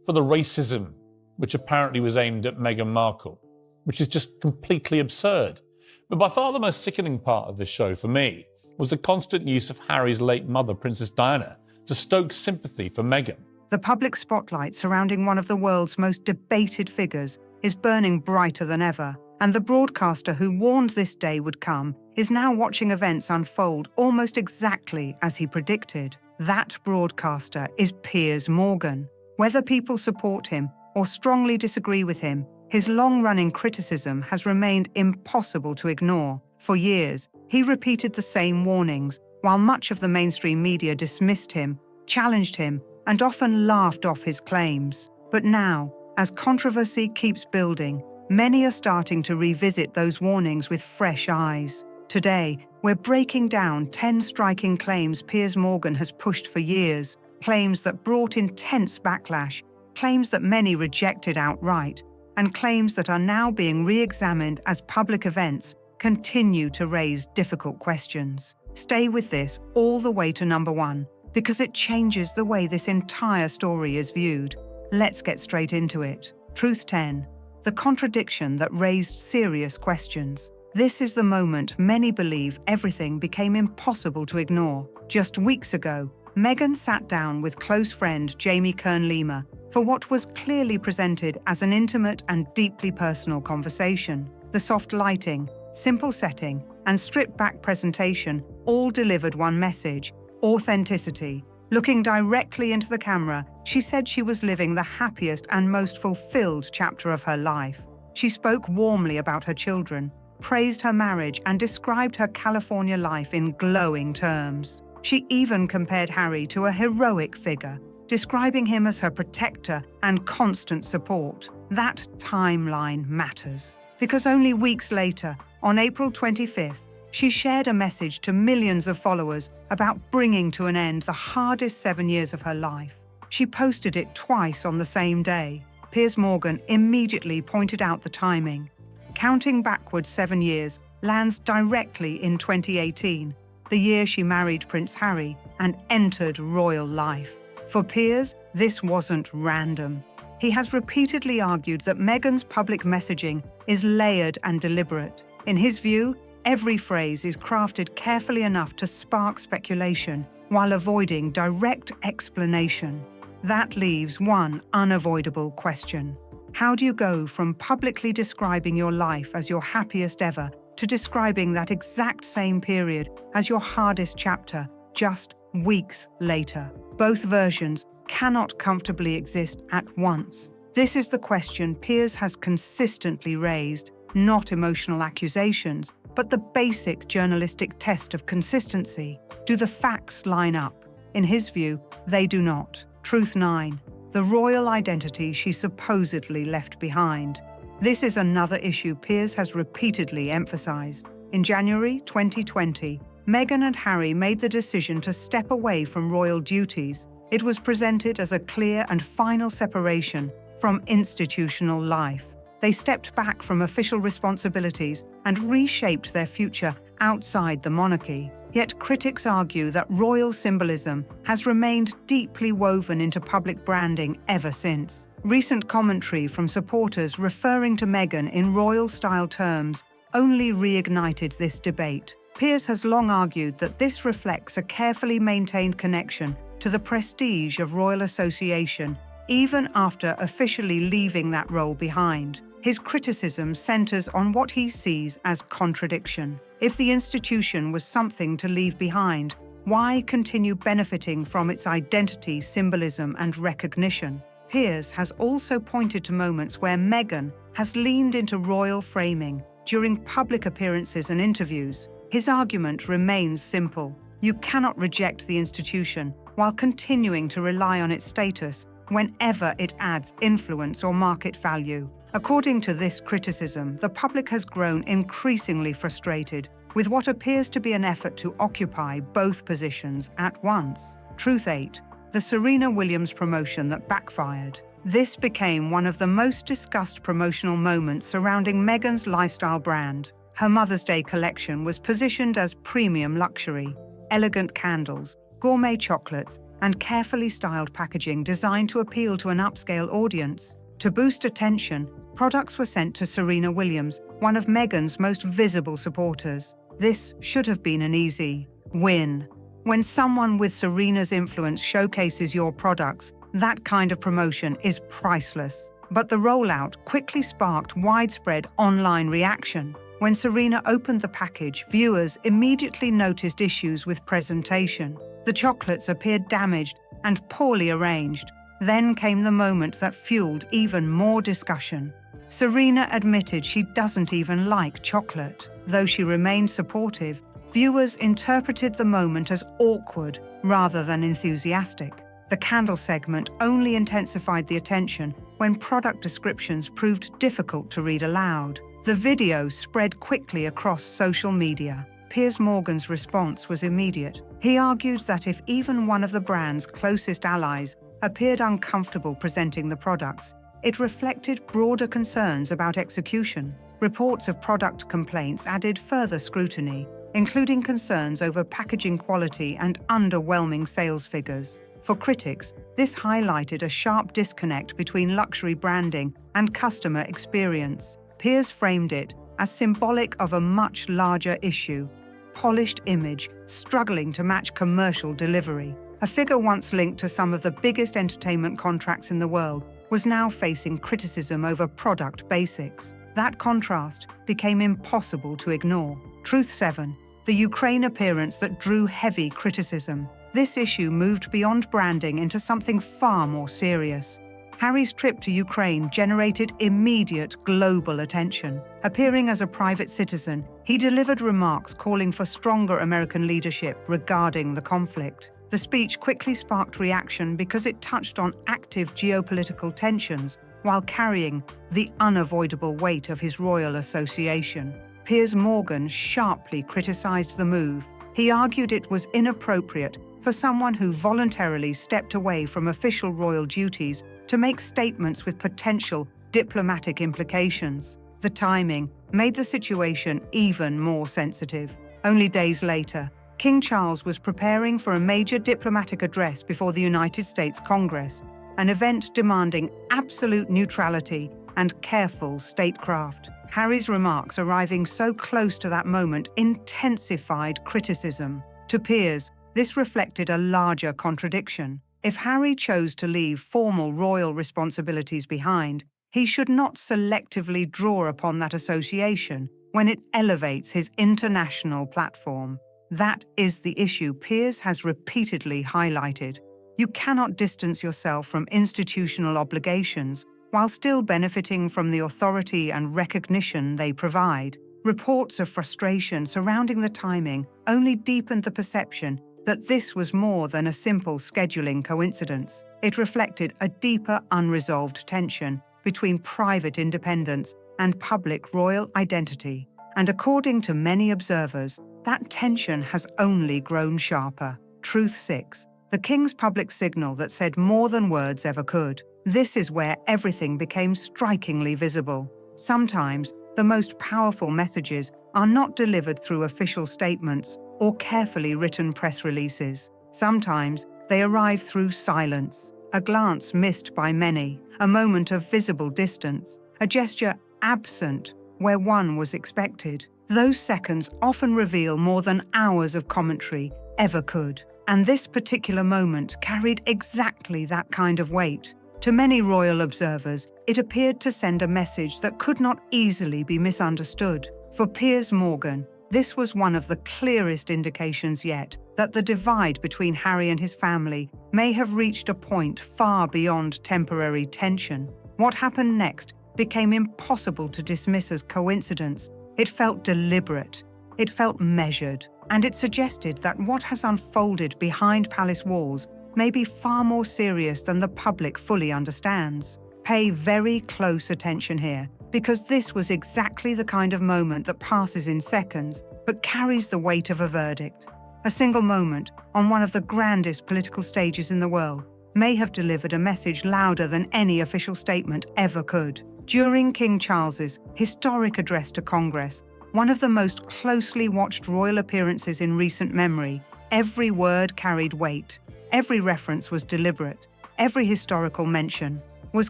for the racism which apparently was aimed at Meghan Markle, which is just completely absurd. But by far the most sickening part of this show for me was the constant use of Harry's late mother, Princess Diana, to stoke sympathy for Meghan. The public spotlight surrounding one of the world's most debated figures is burning brighter than ever, and the broadcaster who warned this day would come is now watching events unfold almost exactly as he predicted. That broadcaster is Piers Morgan. Whether people support him or strongly disagree with him, his long-running criticism has remained impossible to ignore. For years, he repeated the same warnings, while much of the mainstream media dismissed him, challenged him, and often laughed off his claims. But now, as controversy keeps building, many are starting to revisit those warnings with fresh eyes. Today, we're breaking down 10 striking claims Piers Morgan has pushed for years, claims that brought intense backlash, claims that many rejected outright, and claims that are now being re-examined as public events continue to raise difficult questions. Stay with this all the way to number 1, because it changes the way this entire story is viewed. Let's get straight into it. Truth 10. The contradiction that raised serious questions. This is the moment many believe everything became impossible to ignore. Just weeks ago, Meghan sat down with close friend Jamie Kern-Lima for what was clearly presented as an intimate and deeply personal conversation. The soft lighting, simple setting, and stripped-back presentation all delivered one message: authenticity. Looking directly into the camera, she said she was living the happiest and most fulfilled chapter of her life. She spoke warmly about her children, praised her marriage, and described her California life in glowing terms. She even compared Harry to a heroic figure, describing him as her protector and constant support. That timeline matters, because only weeks later, on April 25th, she shared a message to millions of followers about bringing to an end the hardest 7 years of her life. She posted it twice on the same day. Piers Morgan immediately pointed out the timing. Counting backwards 7 years lands directly in 2018, the year she married Prince Harry and entered royal life. For Piers, this wasn't random. He has repeatedly argued that Meghan's public messaging is layered and deliberate. In his view, every phrase is crafted carefully enough to spark speculation while avoiding direct explanation. That leaves one unavoidable question. How do you go from publicly describing your life as your happiest ever to describing that exact same period as your hardest chapter just weeks later? Both versions cannot comfortably exist at once. This is the question Piers has consistently raised, not emotional accusations, but the basic journalistic test of consistency. Do the facts line up? In his view, they do not. Truth 9. The royal identity she supposedly left behind. This is another issue Piers has repeatedly emphasized. In January 2020, Meghan and Harry made the decision to step away from royal duties. It was presented as a clear and final separation from institutional life. They stepped back from official responsibilities and reshaped their future outside the monarchy. Yet critics argue that royal symbolism has remained deeply woven into public branding ever since. Recent commentary from supporters referring to Meghan in royal-style terms only reignited this debate. Piers has long argued that this reflects a carefully maintained connection to the prestige of royal association, even after officially leaving that role behind. His criticism centers on what he sees as contradiction. If the institution was something to leave behind, why continue benefiting from its identity, symbolism, and recognition? Piers has also pointed to moments where Meghan has leaned into royal framing during public appearances and interviews. His argument remains simple. You cannot reject the institution while continuing to rely on its status whenever it adds influence or market value. According to this criticism, the public has grown increasingly frustrated with what appears to be an effort to occupy both positions at once. Truth 8. The Serena Williams promotion that backfired. This became one of the most discussed promotional moments surrounding Meghan's lifestyle brand. Her Mother's Day collection was positioned as premium luxury. Elegant candles, gourmet chocolates, and carefully styled packaging designed to appeal to an upscale audience. To boost attention, products were sent to Serena Williams, one of Meghan's most visible supporters. This should have been an easy win. When someone with Serena's influence showcases your products, that kind of promotion is priceless. But the rollout quickly sparked widespread online reaction. When Serena opened the package, viewers immediately noticed issues with presentation. The chocolates appeared damaged and poorly arranged. Then came the moment that fueled even more discussion. Serena admitted she doesn't even like chocolate. Though she remained supportive, viewers interpreted the moment as awkward rather than enthusiastic. The candle segment only intensified the attention when product descriptions proved difficult to read aloud. The video spread quickly across social media. Piers Morgan's response was immediate. He argued that if even one of the brand's closest allies appeared uncomfortable presenting the products, it reflected broader concerns about execution. Reports of product complaints added further scrutiny, including concerns over packaging quality and underwhelming sales figures. For critics, this highlighted a sharp disconnect between luxury branding and customer experience. Piers framed it as symbolic of a much larger issue: polished image struggling to match commercial delivery. A figure once linked to some of the biggest entertainment contracts in the world was now facing criticism over product basics. That contrast became impossible to ignore. Truth 7. The Ukraine appearance that drew heavy criticism. This issue moved beyond branding into something far more serious. Harry's trip to Ukraine generated immediate global attention. Appearing as a private citizen, he delivered remarks calling for stronger American leadership regarding the conflict. The speech quickly sparked reaction because it touched on active geopolitical tensions while carrying the unavoidable weight of his royal association. Piers Morgan sharply criticized the move. He argued it was inappropriate for someone who voluntarily stepped away from official royal duties to make statements with potential diplomatic implications. The timing made the situation even more sensitive. Only days later, King Charles was preparing for a major diplomatic address before the United States Congress, an event demanding absolute neutrality and careful statecraft. Harry's remarks arriving so close to that moment intensified criticism. To Piers, this reflected a larger contradiction. If Harry chose to leave formal royal responsibilities behind, he should not selectively draw upon that association when it elevates his international platform. That is the issue Piers has repeatedly highlighted. You cannot distance yourself from institutional obligations while still benefiting from the authority and recognition they provide. Reports of frustration surrounding the timing only deepened the perception that this was more than a simple scheduling coincidence. It reflected a deeper unresolved tension between private independence and public royal identity. And according to many observers, that tension has only grown sharper. Truth 6. The King's public signal that said more than words ever could. This is where everything became strikingly visible. Sometimes, the most powerful messages are not delivered through official statements or carefully written press releases. Sometimes, they arrive through silence, a glance missed by many, a moment of visible distance, a gesture absent where one was expected. Those seconds often reveal more than hours of commentary ever could. And this particular moment carried exactly that kind of weight. To many royal observers, it appeared to send a message that could not easily be misunderstood. For Piers Morgan, this was one of the clearest indications yet that the divide between Harry and his family may have reached a point far beyond temporary tension. What happened next became impossible to dismiss as coincidence. It felt deliberate, it felt measured, and it suggested that what has unfolded behind palace walls may be far more serious than the public fully understands. Pay very close attention here, because this was exactly the kind of moment that passes in seconds, but carries the weight of a verdict. A single moment, on one of the grandest political stages in the world, may have delivered a message louder than any official statement ever could. During King Charles's historic address to Congress, one of the most closely watched royal appearances in recent memory, every word carried weight. Every reference was deliberate. Every historical mention was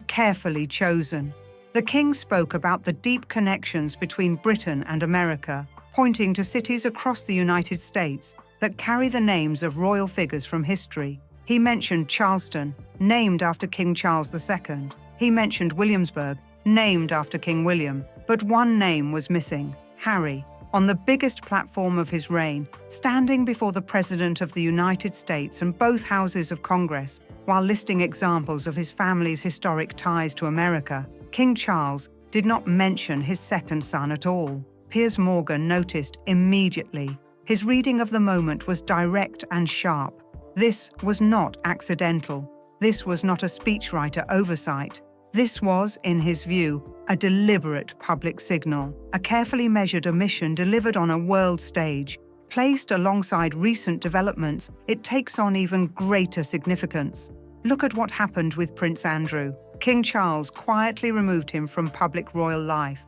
carefully chosen. The king spoke about the deep connections between Britain and America, pointing to cities across the United States that carry the names of royal figures from history. He mentioned Charleston, named after King Charles II. He mentioned Williamsburg, named after King William. But one name was missing: Harry. On the biggest platform of his reign, standing before the President of the United States and both houses of Congress, while listing examples of his family's historic ties to America, King Charles did not mention his second son at all. Piers Morgan noticed immediately. His reading of the moment was direct and sharp. This was not accidental. This was not a speechwriter oversight. This was, in his view, a deliberate public signal, a carefully measured omission delivered on a world stage. Placed alongside recent developments, it takes on even greater significance. Look at what happened with Prince Andrew. King Charles quietly removed him from public royal life.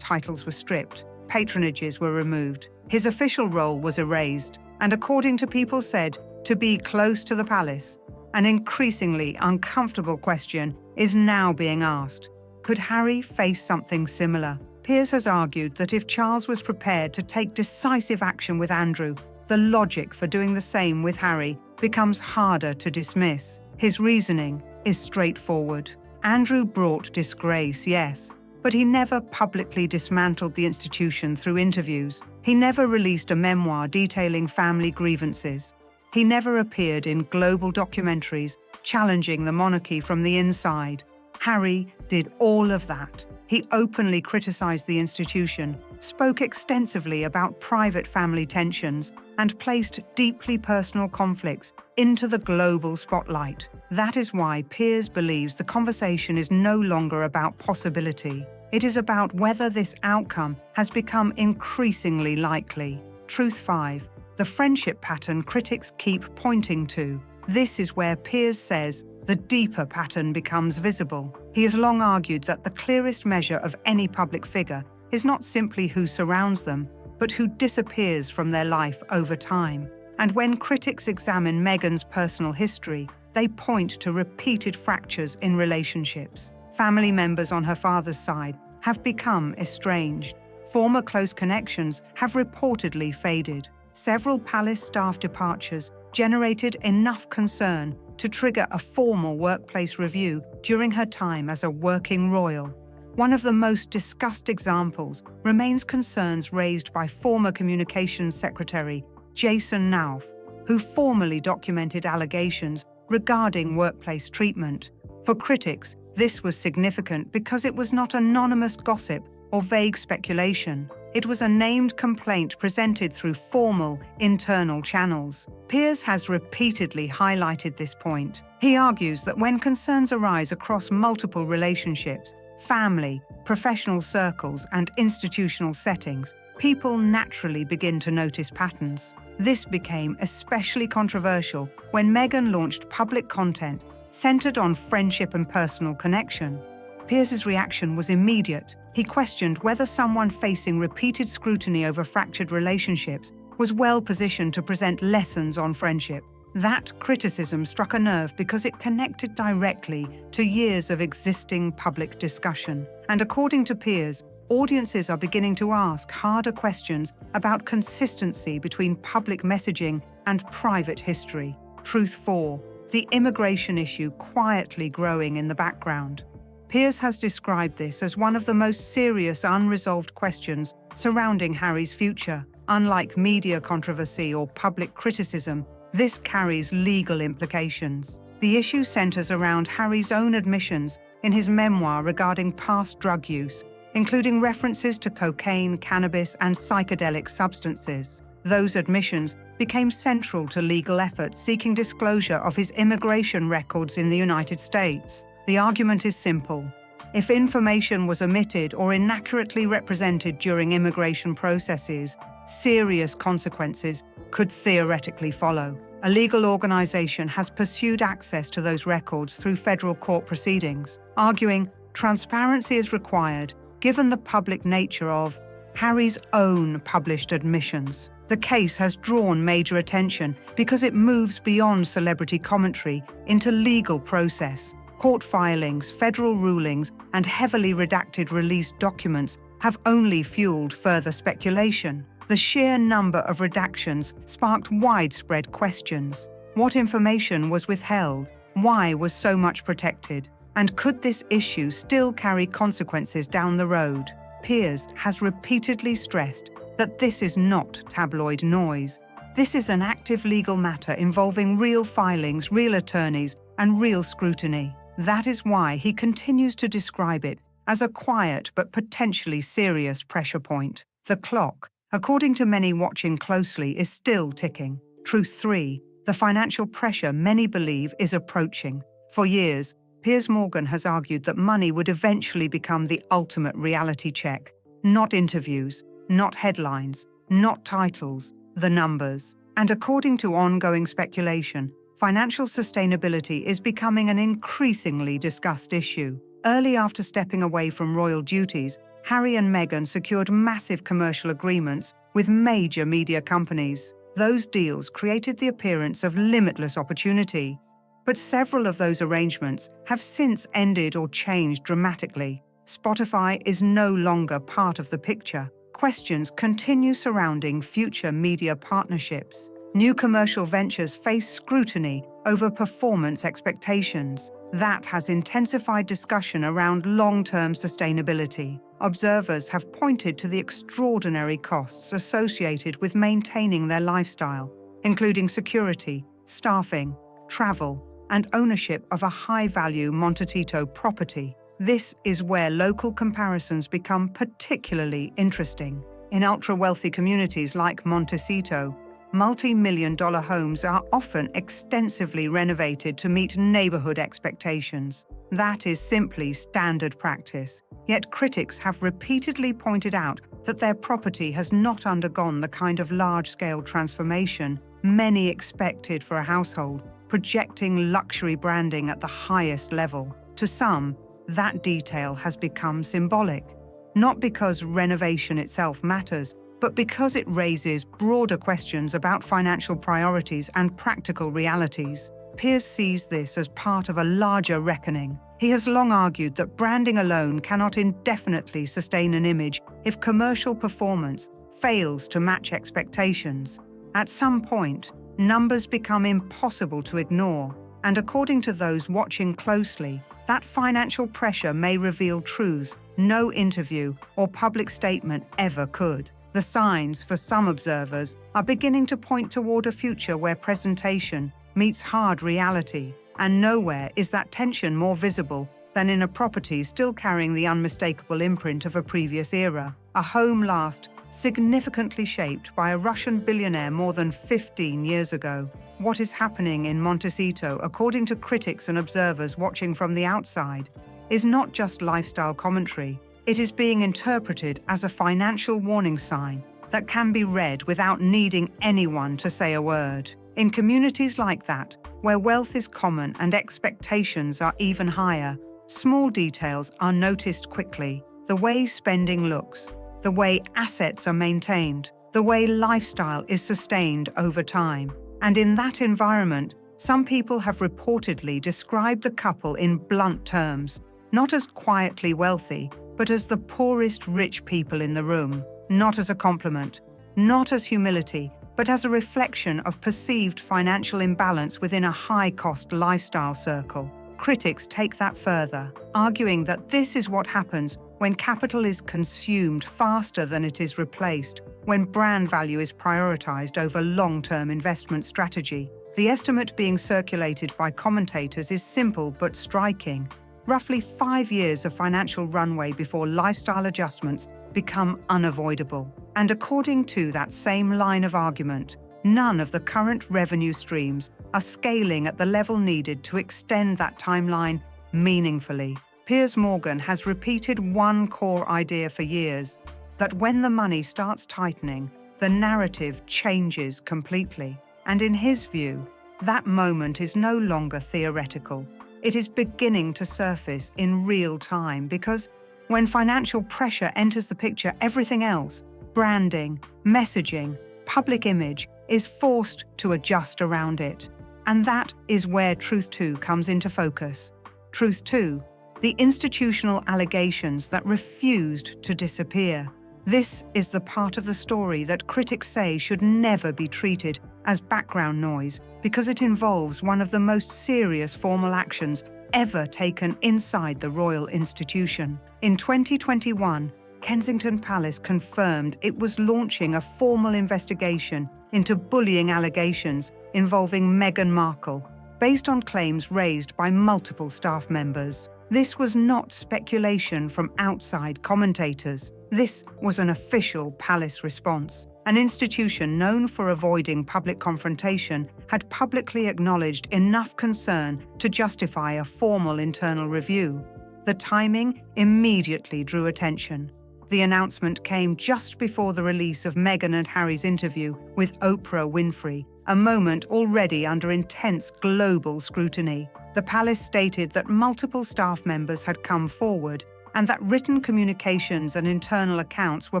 Titles were stripped, patronages were removed, his official role was erased, and according to people said, to be close to the palace. An increasingly uncomfortable question is now being asked. Could Harry face something similar? Piers has argued that if Charles was prepared to take decisive action with Andrew, the logic for doing the same with Harry becomes harder to dismiss. His reasoning is straightforward. Andrew brought disgrace, yes, but he never publicly dismantled the institution through interviews. He never released a memoir detailing family grievances. He never appeared in global documentaries challenging the monarchy from the inside. Harry did all of that. He openly criticized the institution, spoke extensively about private family tensions, and placed deeply personal conflicts into the global spotlight. That is why Piers believes the conversation is no longer about possibility. It is about whether this outcome has become increasingly likely. Truth 5. The friendship pattern critics keep pointing to. This is where Piers says the deeper pattern becomes visible. He has long argued that the clearest measure of any public figure is not simply who surrounds them, but who disappears from their life over time. And when critics examine Meghan's personal history, they point to repeated fractures in relationships. Family members on her father's side have become estranged. Former close connections have reportedly faded. Several palace staff departures generated enough concern to trigger a formal workplace review during her time as a working royal. One of the most discussed examples remains concerns raised by former Communications Secretary Jason Nauf, who formally documented allegations regarding workplace treatment. For critics, this was significant because it was not anonymous gossip or vague speculation. It was a named complaint presented through formal, internal channels. Piers has repeatedly highlighted this point. He argues that when concerns arise across multiple relationships, family, professional circles, and institutional settings, people naturally begin to notice patterns. This became especially controversial when Meghan launched public content centered on friendship and personal connection. Piers's reaction was immediate. He questioned whether someone facing repeated scrutiny over fractured relationships was well positioned to present lessons on friendship. That criticism struck a nerve because it connected directly to years of existing public discussion. And according to Piers, audiences are beginning to ask harder questions about consistency between public messaging and private history. Truth 4. The immigration issue quietly growing in the background. Piers has described this as one of the most serious unresolved questions surrounding Harry's future. Unlike media controversy or public criticism, this carries legal implications. The issue centers around Harry's own admissions in his memoir regarding past drug use, including references to cocaine, cannabis, and psychedelic substances. Those admissions became central to legal efforts seeking disclosure of his immigration records in the United States. The argument is simple. If information was omitted or inaccurately represented during immigration processes, serious consequences could theoretically follow. A legal organization has pursued access to those records through federal court proceedings, arguing transparency is required given the public nature of Harry's own published admissions. The case has drawn major attention because it moves beyond celebrity commentary into legal process. Court filings, federal rulings, and heavily redacted released documents have only fueled further speculation. The sheer number of redactions sparked widespread questions. What information was withheld? Why was so much protected? And could this issue still carry consequences down the road? Piers has repeatedly stressed that this is not tabloid noise. This is an active legal matter involving real filings, real attorneys, and real scrutiny. That is why he continues to describe it as a quiet but potentially serious pressure point. The clock, according to many watching closely, is still ticking. Truth 3. The financial pressure many believe is approaching. For years, Piers Morgan has argued that money would eventually become the ultimate reality check. Not interviews, not headlines, not titles, the numbers. And according to ongoing speculation, financial sustainability is becoming an increasingly discussed issue. Early after stepping away from royal duties, Harry and Meghan secured massive commercial agreements with major media companies. Those deals created the appearance of limitless opportunity. But several of those arrangements have since ended or changed dramatically. Spotify is no longer part of the picture. Questions continue surrounding future media partnerships. New commercial ventures face scrutiny over performance expectations. That has intensified discussion around long-term sustainability. Observers have pointed to the extraordinary costs associated with maintaining their lifestyle, including security, staffing, travel, and ownership of a high-value Montecito property. This is where local comparisons become particularly interesting. In ultra-wealthy communities like Montecito, multi-million-dollar homes are often extensively renovated to meet neighborhood expectations. That is simply standard practice. Yet critics have repeatedly pointed out that their property has not undergone the kind of large-scale transformation many expected for a household, projecting luxury branding at the highest level. To some, that detail has become symbolic, not because renovation itself matters, but because it raises broader questions about financial priorities and practical realities. Piers sees this as part of a larger reckoning. He has long argued that branding alone cannot indefinitely sustain an image if commercial performance fails to match expectations. At some point, numbers become impossible to ignore, and according to those watching closely, that financial pressure may reveal truths no interview or public statement ever could. The signs, for some observers, are beginning to point toward a future where presentation meets hard reality, and nowhere is that tension more visible than in a property still carrying the unmistakable imprint of a previous era. A home last significantly shaped by a Russian billionaire more than 15 years ago. What is happening in Montecito, according to critics and observers watching from the outside, is not just lifestyle commentary. It is being interpreted as a financial warning sign that can be read without needing anyone to say a word. In communities like that, where wealth is common and expectations are even higher, small details are noticed quickly. The way spending looks, the way assets are maintained, the way lifestyle is sustained over time. And in that environment, some people have reportedly described the couple in blunt terms, not as quietly wealthy, but as the poorest rich people in the room, not as a compliment, not as humility, but as a reflection of perceived financial imbalance within a high-cost lifestyle circle. Critics take that further, arguing that this is what happens when capital is consumed faster than it is replaced, when brand value is prioritized over long-term investment strategy. The estimate being circulated by commentators is simple but striking. Roughly 5 years of financial runway before lifestyle adjustments become unavoidable. And according to that same line of argument, none of the current revenue streams are scaling at the level needed to extend that timeline meaningfully. Piers Morgan has repeated one core idea for years, that when the money starts tightening, the narrative changes completely. And in his view, that moment is no longer theoretical. It is beginning to surface in real time because When financial pressure enters the picture, everything else, branding, messaging, public image, is forced to adjust around it. And that is where Truth 2 comes into focus. Truth 2, the institutional allegations that refused to disappear. This is the part of the story that critics say should never be treated as background noise because it involves one of the most serious formal actions ever taken inside the royal institution. In 2021, Kensington Palace confirmed it was launching a formal investigation into bullying allegations involving Meghan Markle, based on claims raised by multiple staff members. This was not speculation from outside commentators. This was an official palace response. An institution known for avoiding public confrontation had publicly acknowledged enough concern to justify a formal internal review. The timing immediately drew attention. The announcement came just before the release of Meghan and Harry's interview with Oprah Winfrey, a moment already under intense global scrutiny. The palace stated that multiple staff members had come forward and that written communications and internal accounts were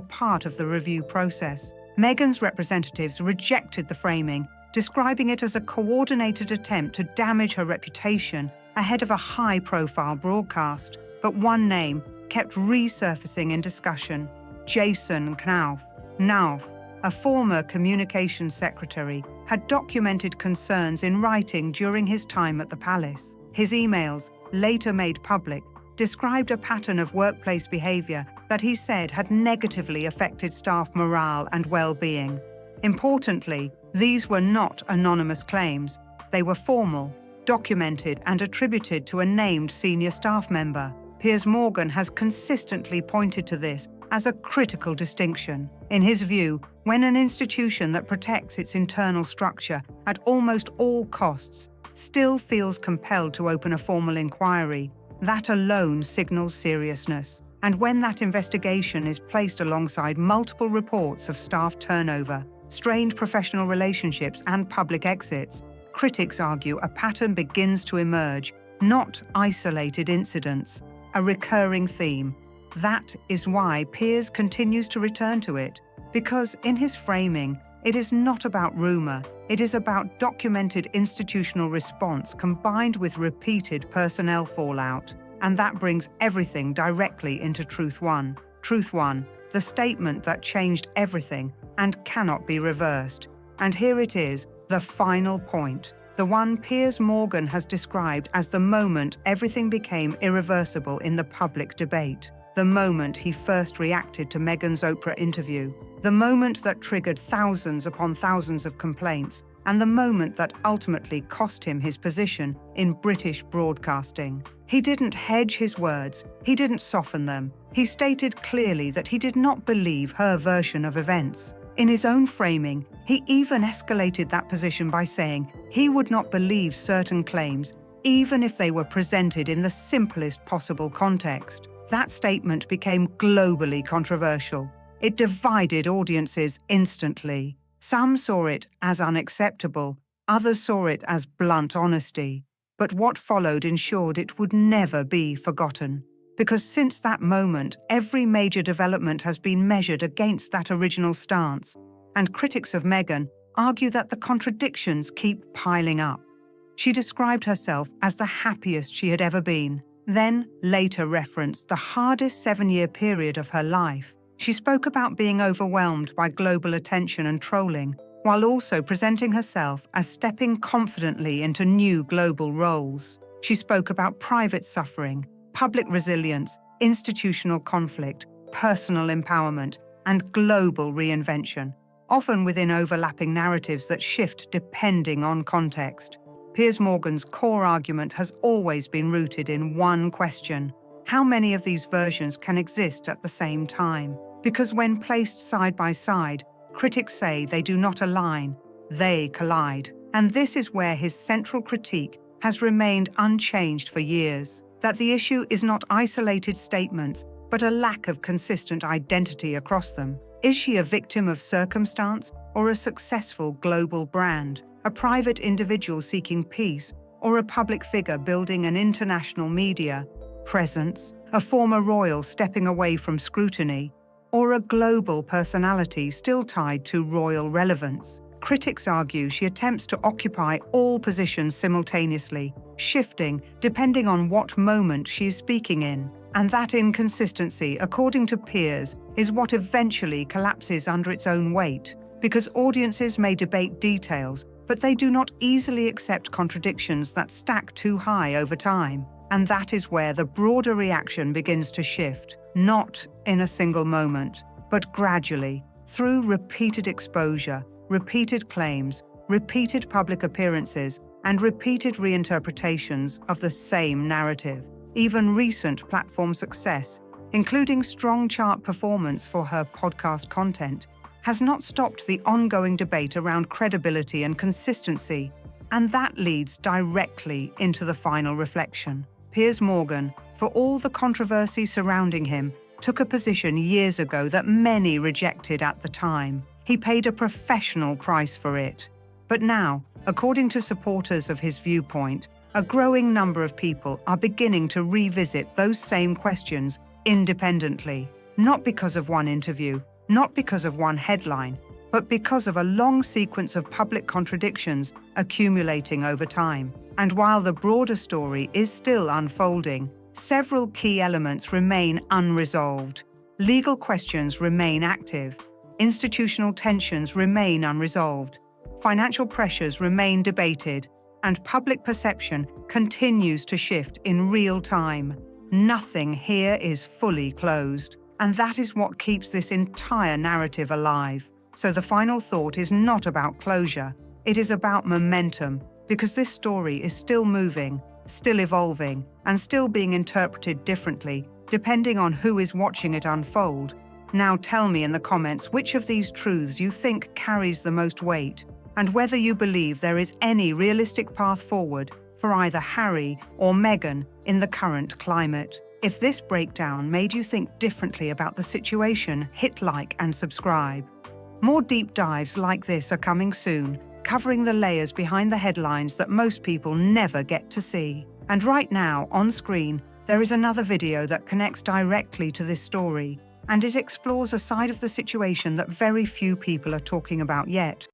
part of the review process. Meghan's representatives rejected the framing, describing it as a coordinated attempt to damage her reputation ahead of a high-profile broadcast. But one name kept resurfacing in discussion: Jason Knauf. Knauf, a former communications secretary, had documented concerns in writing during his time at the palace. His emails, later made public, described a pattern of workplace behavior that he said had negatively affected staff morale and well-being. Importantly, these were not anonymous claims. They were formal, documented, and attributed to a named senior staff member. Piers Morgan has consistently pointed to this as a critical distinction. In his view, when an institution that protects its internal structure at almost all costs still feels compelled to open a formal inquiry, that alone signals seriousness. And when that investigation is placed alongside multiple reports of staff turnover, strained professional relationships, and public exits, critics argue a pattern begins to emerge, not isolated incidents, a recurring theme. That is why Piers continues to return to it, because in his framing, it is not about rumor, it is about documented institutional response combined with repeated personnel fallout. And that brings everything directly into Truth 1. Truth 1, the statement that changed everything and cannot be reversed. And here it is, the final point, the one Piers Morgan has described as the moment everything became irreversible in the public debate, the moment he first reacted to Meghan's Oprah interview, the moment that triggered thousands upon thousands of complaints, and the moment that ultimately cost him his position in British broadcasting. He didn't hedge his words, he didn't soften them. He stated clearly that he did not believe her version of events. In his own framing, he even escalated that position by saying he would not believe certain claims, even if they were presented in the simplest possible context. That statement became globally controversial. It divided audiences instantly. Some saw it as unacceptable, others saw it as blunt honesty. But what followed ensured it would never be forgotten. Because since that moment, every major development has been measured against that original stance. And critics of Meghan argue that the contradictions keep piling up. She described herself as the happiest she had ever been, then later referenced the hardest 7-year period of her life. She spoke about being overwhelmed by global attention and trolling, while also presenting herself as stepping confidently into new global roles. She spoke about private suffering, public resilience, institutional conflict, personal empowerment, and global reinvention, often within overlapping narratives that shift depending on context. Piers Morgan's core argument has always been rooted in one question: how many of these versions can exist at the same time? Because when placed side by side, critics say they do not align, they collide. And this is where his central critique has remained unchanged for years, that the issue is not isolated statements, but a lack of consistent identity across them. Is she a victim of circumstance or a successful global brand, a private individual seeking peace, or a public figure building an international media? presence, a former royal stepping away from scrutiny, or a global personality still tied to royal relevance. Critics argue she attempts to occupy all positions simultaneously, shifting depending on what moment she is speaking in. And that inconsistency, according to Piers, is what eventually collapses under its own weight, because audiences may debate details, but they do not easily accept contradictions that stack too high over time. And that is where the broader reaction begins to shift, not in a single moment, but gradually, through repeated exposure, repeated claims, repeated public appearances, and repeated reinterpretations of the same narrative. Even recent platform success, including strong chart performance for her podcast content, has not stopped the ongoing debate around credibility and consistency, and that leads directly into the final reflection. Piers Morgan, for all the controversy surrounding him, took a position years ago that many rejected at the time. He paid a professional price for it. But now, according to supporters of his viewpoint, a growing number of people are beginning to revisit those same questions independently, not because of one interview, not because of one headline, but because of a long sequence of public contradictions accumulating over time. And while the broader story is still unfolding, several key elements remain unresolved. Legal questions remain active. Institutional tensions remain unresolved. Financial pressures remain debated, and public perception continues to shift in real time. Nothing here is fully closed, and that is what keeps this entire narrative alive. So the final thought is not about closure, it is about momentum, because this story is still moving, still evolving, and still being interpreted differently, depending on who is watching it unfold. Now tell me in the comments which of these truths you think carries the most weight, and whether you believe there is any realistic path forward for either Harry or Meghan in the current climate. If this breakdown made you think differently about the situation, hit like and subscribe. More deep dives like this are coming soon, covering the layers behind the headlines that most people never get to see. And right now, on screen, there is another video that connects directly to this story, and it explores a side of the situation that very few people are talking about yet.